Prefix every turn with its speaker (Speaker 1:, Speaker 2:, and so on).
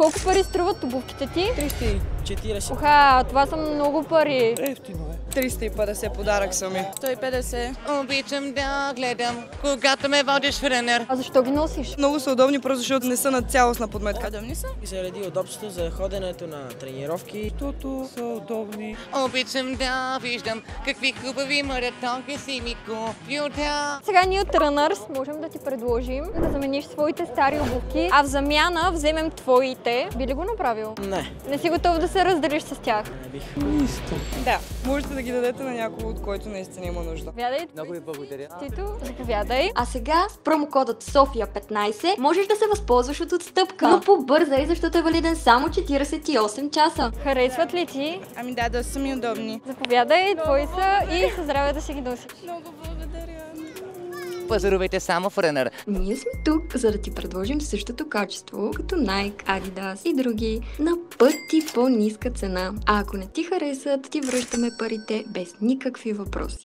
Speaker 1: колко пари струват обувките ти?
Speaker 2: 340.
Speaker 1: Оха, това са много пари.
Speaker 2: Ефтино е.
Speaker 3: 350 подарък са ми.
Speaker 4: 150. Обичам да гледам, когато ме водиш в рънер.
Speaker 1: А защо ги носиш?
Speaker 3: Много са удобни, просто защото не са на цялостна подметка.
Speaker 4: Удобни са?
Speaker 2: И заради удобство за ходенето на тренировки. Защото са удобни.
Speaker 4: Обичам да виждам какви хубави маратонки си ми купюта.
Speaker 1: Сега ние от Runners можем да ти предложим да замениш своите стари обувки, а в замяна вземем твоите. Би ли го направил?
Speaker 2: Не.
Speaker 1: Не си готов да се разделиш с тях?
Speaker 2: Не бих.
Speaker 3: Да, можете да ги дадете на някого, от който наистина има нужда.
Speaker 1: Заповядай.
Speaker 5: Много ви благодаря.
Speaker 1: Тито, заповядай. А сега с промокодът София15 можеш да се възползваш от отстъпка. Но побързай, защото е валиден само 48 часа. Харесват ли ти?
Speaker 3: Ами да, доста са ми удобни.
Speaker 1: Заповядай, твои са и със здраве да си ги носиш.
Speaker 3: Много благодаря.
Speaker 4: Пазарувайте само в рънер.
Speaker 1: Ние сме тук, за да ти предложим същото качество, като Nike, Adidas и други, на пъти по-ниска цена. А ако не ти харесат, ти връщаме парите без никакви въпроси.